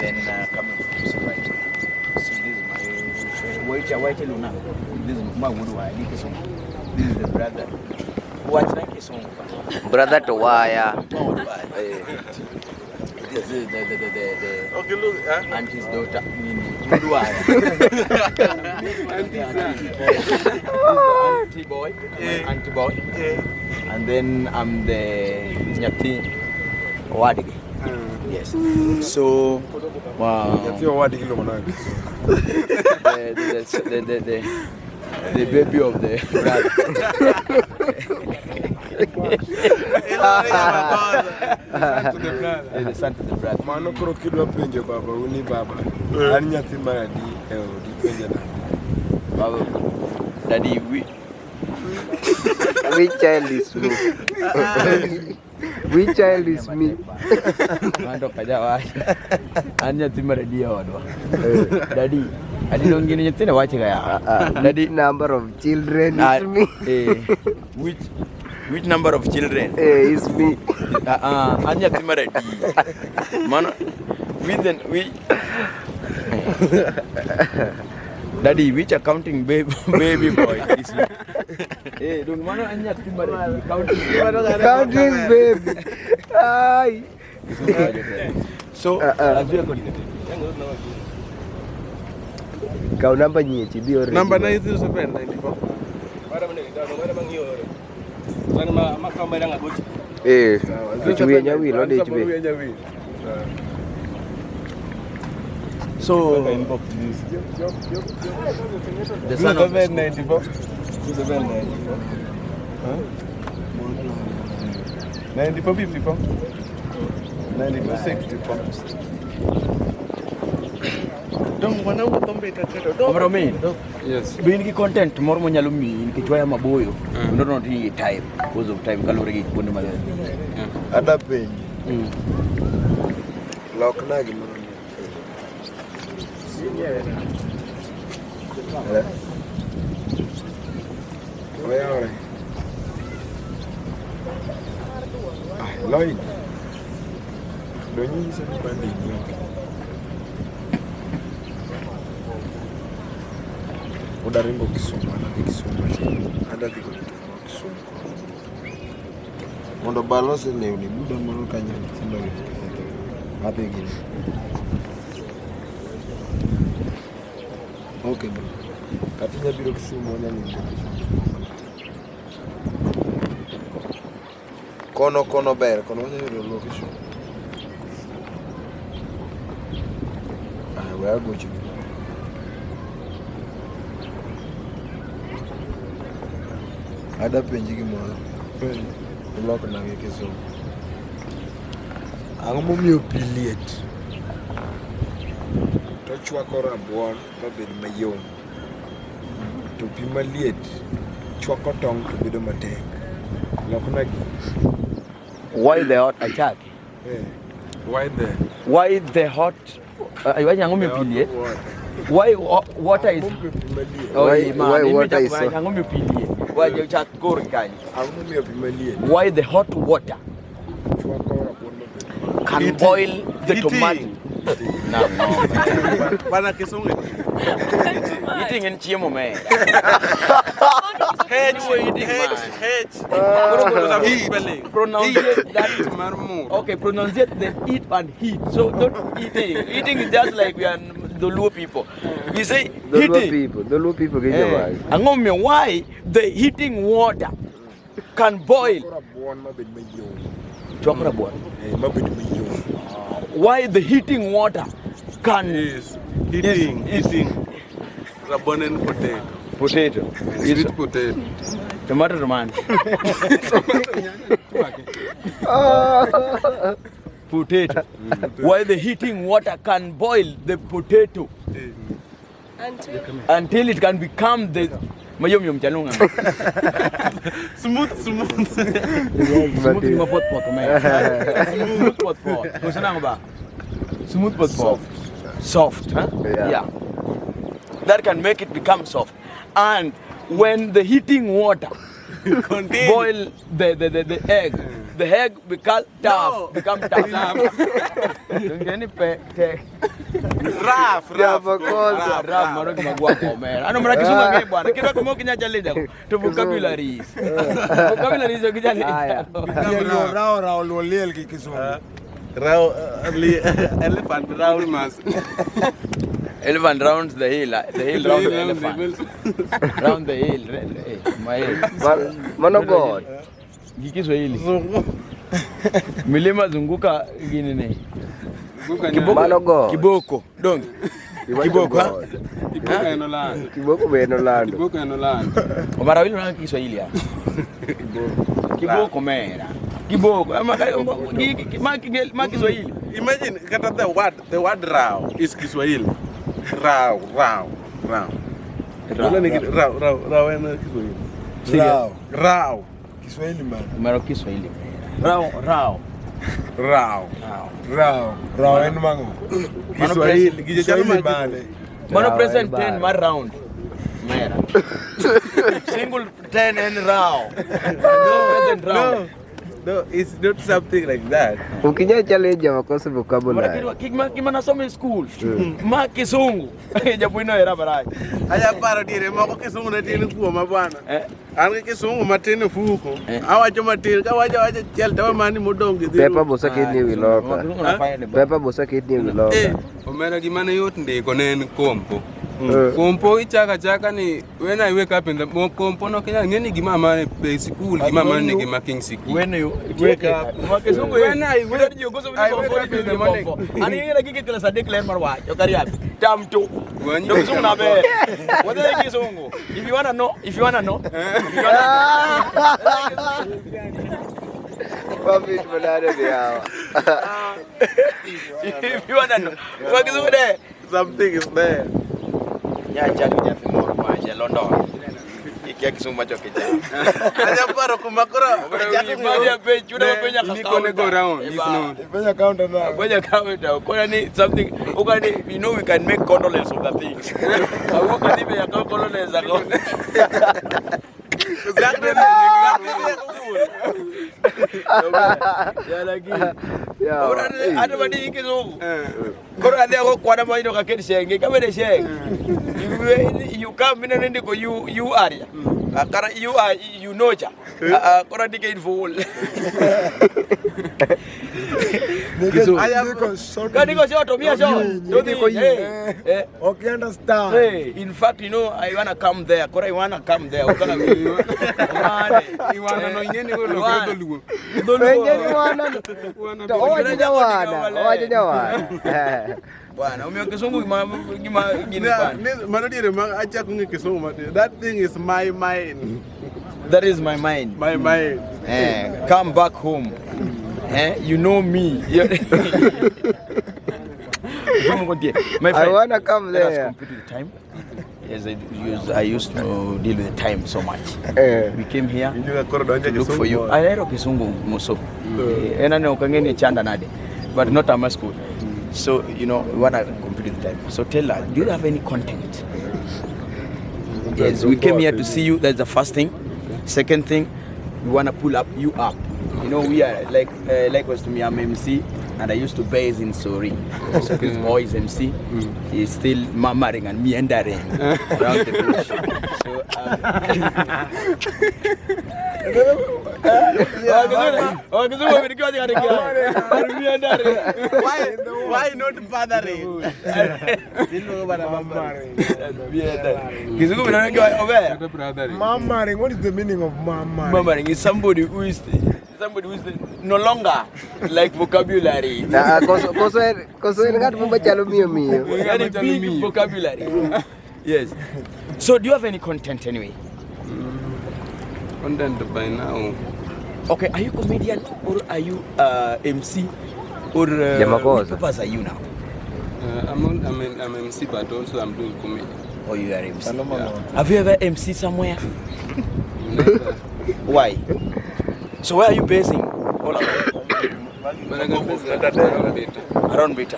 then coming to this right. So this is my white luna. This is my wood wire. This is the brother. What like is on? Brother to wire. This is the Okay, look. auntie's daughter. Wood wire. Auntie boy. Auntie boy. And then I'm the nyati wadi. Yes. So wow. Nyati wadi kilo manaki. The baby of the brother. The son to the brother. Mano kuro kilo penjo baba uni baba. Ani nyati maradi di penjo na. Baba, daddy, Which child is me? Which child is me? Mando kaja wa. Anya timara dia wadwa. Daddy, adi dongini nyetina wache kaya. Daddy, number of children is me. Which number of children? Is me. Anya timara di. Mano, we. Daddy, which accounting baby boy is me? Don't mano anya timara di. Counting baby. Ay. So, Kau namba nyechi bi already. Number 90794. Kichwe nyawi lo de chwe. So, the son of 94. 94. Huh? 94 54. 94 64. Don't wanna utombe tatero. Kamera main. Yes. Bin ki content moro mo nyalo mi in ki chwaya maboyo. Ndo not ni time because of time kalore gi kuonde ma. Ada penj. Lock na gimoro ni. Where Lloyd. Don't you say bandi ni? Udarimbo Kisumu, ada di Kisumu. Mondo balose leo ni buda moro kanya sindo ni. Hape gini. Okay bro. Katinya biro Kisumu nya ni. Kono ber, kono nya biro location. Where go you? Ada penji gimana? Lock na ngeke so. Ang'o momiyo pi liet? To chwako rabuon mabed mayom. To pi maliet chwako tong' to bedo matek. Lock na gi. Why the hot attack? Why the hot yango mi pilie? Why water is Why water is so? yango mi pilie? Why you chat go kani? Ang'o momiyo pi maliet? Why the hot water Chwako rabuon mabed. can boil the tomato? No. Bana kisungu. Eating in chiemo man. H. Pronounce that marmur. Okay, pronounce the eat and heat. So don't eating. Eating is just like we are the low people. You say The heating. low people get your wife. Angome, why the heating water can boil? Rabuon mabed mayom. Chokra boy. Mabed mayom. Why the heating water can Eating rabuon and potato? Sweet potato. Tomato man. Potato. Why the heating water can boil the potato until it can become the mayom chalunga. Smooth. Smooth pot man. Smooth pot. Kusunang ba? Smooth pot. Soft, huh? Yeah. That can make it become soft. And when the heating water boil the egg, the egg become tough. Become tough. Don't Raf. Raf marok magwa komera. Ano mara Kizungu ngeke bwana. Kila kama kinyacha leda to vocabularies. Vocabularies okija Rao lolel ki Kizungu. Rao elephant round mas. Elephant rounds the hill. The hill rounds the elephant. Round the hill. My hill. Man of God. Kiswahili. Milima zunguka ginene. Man of God. Kiboko. Dong. Kiboko. Kiboko beno land. Omara wili na Kiswahili ya. Kiboko mera. Kiboko. Ma Kiswahili. Imagine kata the word rao is Kiswahili. Rao. Rao ena Kiswahili. Rao. Kiswahili man. Omara Kiswahili. Rao en mango. Kiswahili man. Mano present 10 mar round. Mera. Single 10 and rao. No present round. No, it's not something like that. Ukinya challenge makosa vocabulary. Kima nasoma in school. Ma Kizungu. Japo ino era barai. Aya paro dire mako Kizungu na tini kuwa mabwana. Ange Kizungu matini fuko. Awacho matini kawaja chel tawa mani modongi. Pepa bosa kidni wiloka. Pepa bosa kidni wiloka. Omera gimana yot ndiko ne en kompo. Kompo ichaka ni when I wake up in the kompo no kenya ngeni gima mane pe school gima mane gima king school. When you wake up, when I wake up in the morning. Ani ngira kike kila sadik len marwa. Yokari hapi. Tam to. Ndio Kizungu na be. Whether Kizungu. If you wanna know. Papi banana dia. If you wanna know. What Kizungu there? Something is there. Ya chali fimoro maje London. Ikia Kizungu macho keja. Aya paro kumakora. Maja pe chuda penya Niko ne go round. If not. Penya counter now. Penya counter. Kona ni something. Ukani we can make condolence of the things. Ukani be ya condolence ago. Ya lagi. Ya. Ora ada badi Kizungu. Kora dia ko kwana maino ka kedi shenge kamere shenge. You come in and go you area. Akara you know ja. Kora dike info. Kani ko shoto mia shoto. Okay, understand. Hey, in fact, you know, I wanna come there. Kora I wanna come there. Ukana I wanna no ngeni go lo dolugo. Ngeni wana. Oje jawana. Bwana, umeo Kizungu gima gini bwana. Mano dire acha kunge Kizungu mate. That thing is my mind. That is my mind. My mind. Come back home. You know me. My friend, I wanna come let us there. compete with time. Yes, I used to deal with time so much. We came here to look for you. I heard Kizungu muso. Enane ukangeni chanda nade, but not a school. So you know we wanna compete with time. So tell us, do you have any content? Yes, we came here to see you. That's the first thing. Second thing, we wanna pull up you up. You know, we are likewise to me, I'm MC, and I used to base in Sori. So his boy is MC, he's still murmuring and meandering around the bush. Why not fathering? Murmuring, what is the meaning of murmuring? Murmuring is somebody who is no longer like vocabulary. Koso ngat mumba chalo mio. Very big vocabulary. Yes. So do you have any content anyway? Content by now. Okay, are you comedian or are you MC or what purpose are you now? I'm MC, but also I'm doing comedy. Oh, you are MC. Yeah. Have you ever MC somewhere? Why? So where are you basing? All around Beta.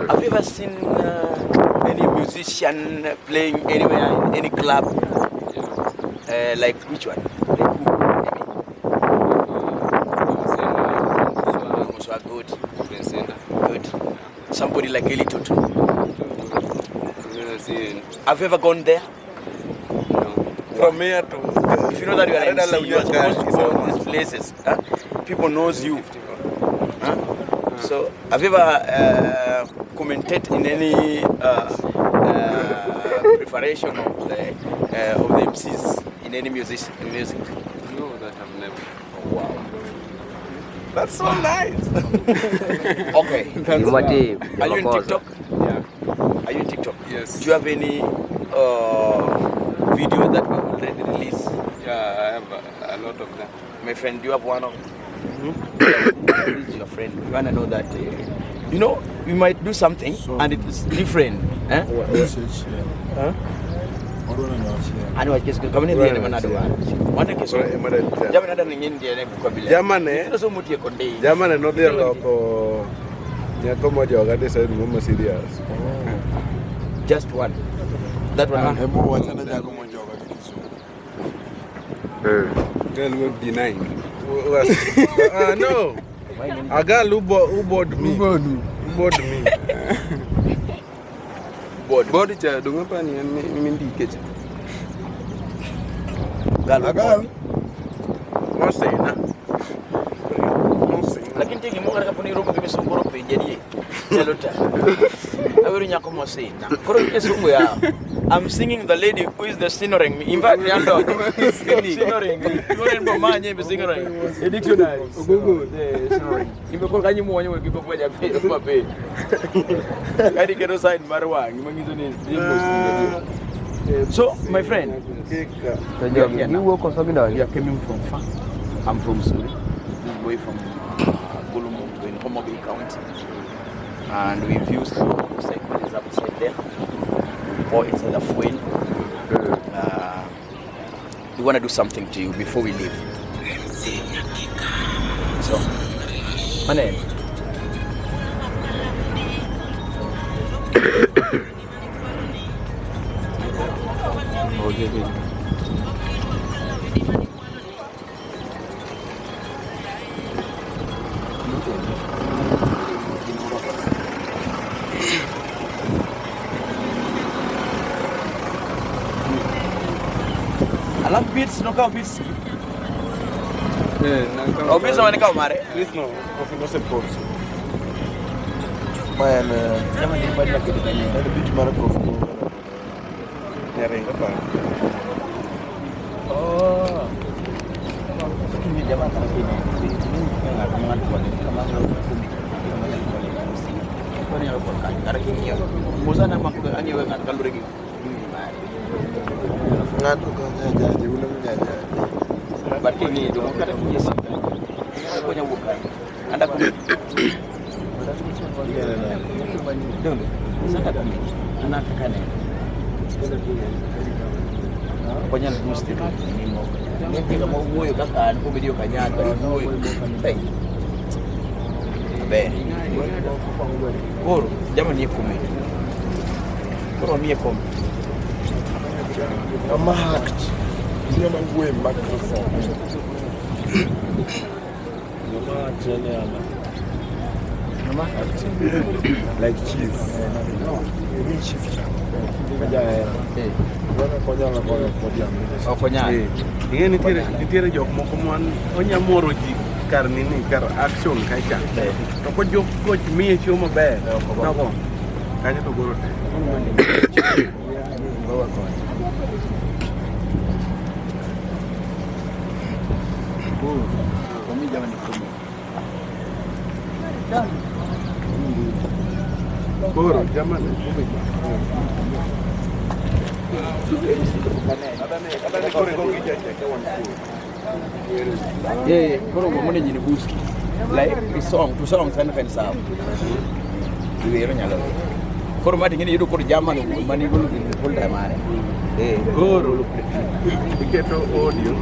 Have you ever seen any musician playing anywhere in any club? Like which one? Like who? somebody like Elisha Toto? Never seen. Have you ever gone there? No. From here to... If you know that you are MC, you are supposed to go in these places. Huh? People knows you. Huh? So, have you ever commented in any preparation of the MCs in any music? No, that I've never. Wow. That's so nice. Okay. Yumati, Are you in TikTok? Yeah. Are you in TikTok? Yes. Do you have any video that we already released? Yeah, I have a lot of them. My friend, do you have one of them? This is your friend. You want to know that, you know, we might do something and it is different. Eh? Huh? Anyway, just come in there and another one. One case. Jamane no dia loko. Nyako moja wakati sasa ni mama serious. Just one. That one. Hebu wachana jako moja wakati Kisumu. Girl will deny. No. A girl who bored me. Bored me. Body cha dunga pa ni mindi kecha. Agal. No say na. Lakini tiki mo kana kaponi robo ke songoro pe jadi. Jalota. Awiru nyako mo say na. Koro ke sungu ya. I'm singing the lady who is the singing. In fact, yando singing. Loren bo manye be singing. E dictionary. Ogogo the singing. Imbe ko kanyi mo wanyo ke ko poja pe ko pe. Kadi ke no side marwa, ngimangizo ni So, my friend, you work on something we are coming from far. I'm from Suri. This boy from Bulumo in Homabay County. And we've used cycles upside there. Or inside a fuel. We want to do something to you before we leave. So, my name. I love beats, no cow beats. Oh, beats no cow mare. Please no, of no support. Man, Jaman di balik lagi ditanya. ada bit Marokko. Nyari apa? Oh. Ini jaman tanah sini. Ini nggak teman kuat ini sama kumi. Kau ni apa kan? Karena ini ya. Musa nama aku ani orang kan kalau lagi. Ngadu kan jadi ulang jadi. Berarti ini dong kada punya sih. Kau yang bukan. Anda kumi. Dong. Sana kumi. Anak kakaknya. Pokoknya mesti ini mau. Nanti kamu ogoyo kakan, aku video kanyata ogoyo. Hey. Abe. Koro, jaman ni kumi. Koro mie kumi. Amahat. Dia mangwe microphone. Nama? Like chief. Ini chief. Kaja ya. Wana konya la konya. Oh, konya. Ini nitiere jok moko man onyamoro ji kar nini kar action kacha. To ko jok coach miye chiemo maber. Nako. Kanyo to goro te. Bawa kon. Kami jaman ni kumi. Goro jaman. Yeah, koro mo ni ni boost. Like the song, tu song sana kan sa. Duwe ro nyalo. Koro mati ngini yudo koro jaman mani gulu ni full time are. Goro. Iketo audio.